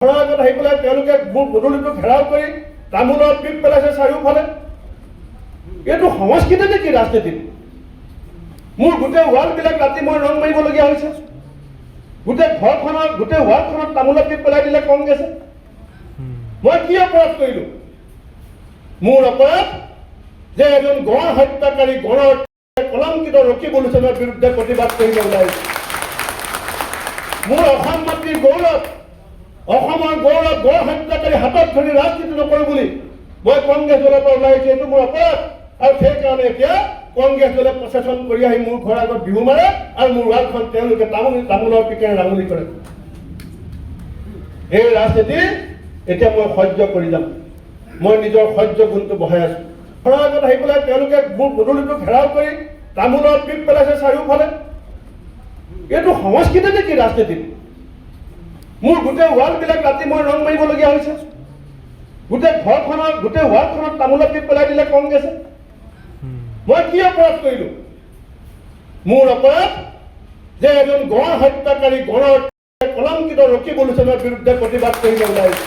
আগত আহি পেলাই তেওঁলোকে মোৰ পদূলিটো ঘেৰাও কৰি তামোলৰ পিক পেলাইছে চাৰিওফালে। এইটো সংস্কৃতি নেকি ৰাজনীতিত? মোৰ গোটেই ৱালবিলাক ৰাতি মই ৰং মাৰিবলগীয়া হৈছে। গোটেই ঘৰখনত গোটেই ৱালখনত তামোলৰ পিক পেলাই দিলে কংগ্ৰেছে। মই কি অপৰাধ কৰিলো? মোৰ অপৰাধ যে এজন গণ হত্যাকাৰী গণৰ কলংকিত ৰকিব লোচনৰ বিৰুদ্ধে প্ৰতিবাদ কৰিব ওলাইছে। মোৰ অসম মাতৃৰ গৌৰৱ, অসমৰ গৌৰৱ গণ হত্যাকাৰী হাতত ধৰি ৰাজনীতি নকৰোঁ বুলি মই কংগ্ৰেছ দলৰ পৰা ওলাই আহিছোঁ। এইটো মোৰ অপৰাধ। আৰু সেইকাৰণে এতিয়া কংগ্ৰেছ দলে প্ৰচেচন কৰি আহি মোৰ ঘৰৰ আগত বিহু মাৰে আৰু মোৰ ৱালখন তেওঁলোকে তামোলৰ পিকেৰে ৰাঙলী কৰে। এই ৰাজনীতি এতিয়া মই সহ্য কৰি যাম। মই নিজৰ সহ্য গুণটো বঢ়াই আছো। ঘৰৰ আগত আহি পেলাই তেওঁলোকে মোৰ পদূলিটো ঘেৰাও কৰি তামোলৰ পিক পেলাইছে চাৰিওফালে। এইটো সংস্কৃতি নেকি ৰাজনীতিত? মোৰ গোটেই ৱালবিলাক ৰাতি মই ৰং মাৰিবলগীয়া হৈছে। গোটেই ঘৰখনত গোটেই ৱালখনত তামোলৰ পিক পেলাই দিলে কংগ্ৰেছে। মই কি অপৰাধ কৰিলো? মোৰ অপৰাধ যে এজন গণ হত্যাকাৰী গণৰ কলংকিত ৰকিব লোচনৰ বিৰুদ্ধে প্ৰতিবাদ কৰিব ওলাইছে।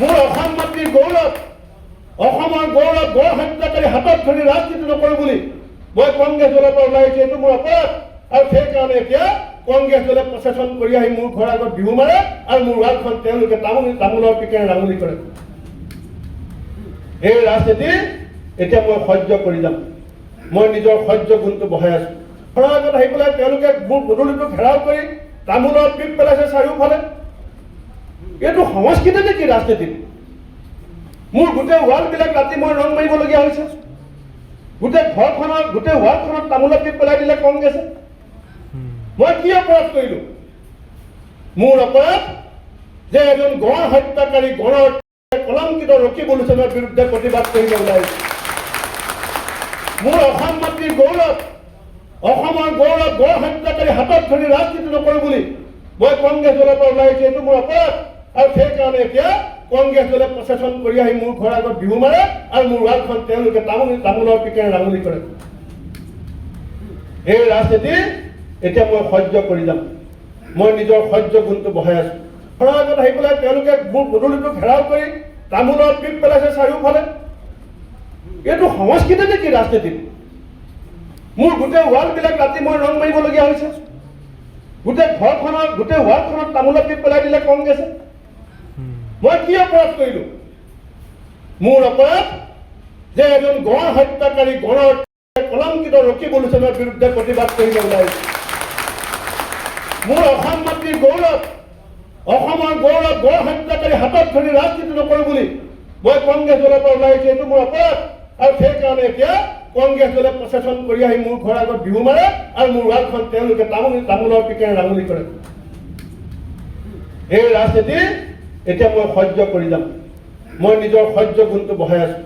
মোৰ অসম মাতৃৰ গৌৰৱ, অসমৰ গৌৰৱ গণ হত্যাকাৰী হাতত ধৰি ৰাজনীতি নকৰোঁ বুলি মই কংগ্ৰেছ দলৰ পৰা ওলাই আহিছোঁ। এইটো মোৰ অপৰাধ। আৰু সেইকাৰণে এতিয়া কংগ্ৰেছ দলে প্ৰচেচন কৰি আহি মোৰ ঘৰৰ আগত বিহু মাৰে আৰু মোৰ ৱালখন তেওঁলোকে তামোলৰ পিকেৰে ৰাঙলী কৰে। এই ৰাজনীতি এতিয়া মই সহ্য কৰি যাম। মই নিজৰ সহ্য গুণটো বঢ়াই আছো। ঘৰৰ আগত আহি পেলাই তেওঁলোকে মোৰ পদূলিটো ঘেৰাও কৰি তামোলৰ পিক পেলাইছে চাৰিওফালে। এইটো সংস্কৃতি নেকি ৰাজনীতিত? মোৰ গোটেই ৱালবিলাক ৰাতি মই ৰং মাৰিবলগীয়া হৈছে। গোটেই ঘৰখনত গোটেই ৱালখনত তামোলৰ পিক পেলাই দিলে কংগ্ৰেছে। মই কি অপৰাধ কৰিলো? মোৰ অপৰাধ যে এজন গণ হত্যাকাৰী গণৰ কলংকিত ৰকিব লোচনৰ বিৰুদ্ধে প্ৰতিবাদ কৰিব ওলাইছে। মোৰ অসম মাতৃৰ গৌৰৱ, অসমৰ গৌৰৱ গণ হত্যাকাৰী হাতত ধৰি ৰাজনীতি নকৰোঁ বুলি মই কংগ্ৰেছ দলৰ পৰা ওলাই আহিছোঁ। এইটো মোৰ অপৰাধ। আৰু সেইকাৰণে এতিয়া কংগ্ৰেছ দলে প্ৰচেচন কৰি আহি মোৰ ঘৰৰ আগত বিহু মাৰে আৰু মোৰ ৱালখন তেওঁলোকে তামোলৰ পিকেৰে ৰাঙলী কৰে। এই ৰাজনীতি এতিয়া মই সহ্য কৰি যাম। মই নিজৰ সহ্য গুণটো বঢ়াই আছো। ঘৰৰ আগত আহি পেলাই তেওঁলোকে মোৰ পদূলিটো ঘেৰাও কৰি তামোলৰ পিক পেলাইছে চাৰিওফালে। এইটো সংস্কৃতি নেকি ৰাজনীতিত? মোৰ গোটেই ৱালবিলাক ৰাতি মই ৰং মাৰিবলগীয়া হৈছে। গোটেই ঘৰখনত গোটেই ৱালখনত তামোলৰ পিক পেলাই দিলে কংগ্ৰেছে। মই কি অপৰাধ কৰিলো? মোৰ অপৰাধ যে এজন গণ হত্যাকাৰী গণৰ কলংকিত ৰকিব লোচনৰ বিৰুদ্ধে প্ৰতিবাদ কৰিব ওলাইছে। মোৰ অসম মাতৃৰ গৌৰৱ, অসমৰ গৌৰৱ গণ হত্যাকাৰী হাতত ধৰি ৰাজনীতি নকৰোঁ বুলি মই কংগ্ৰেছ দলৰ পৰা ওলাই আহিছোঁ। এইটো মোৰ অপৰাধ। আৰু সেইকাৰণে এতিয়া কংগ্ৰেছ দলে প্ৰচেচন কৰি আহি মোৰ ঘৰৰ আগত বিহু মাৰে আৰু মোৰ ৱালখন তেওঁলোকে তামোলৰ পিকেৰে ৰাঙলী কৰে। এই ৰাজনীতি এতিয়া মই সহ্য কৰি যাম। মই নিজৰ সহ্য গুণটো বঢ়াই আছো।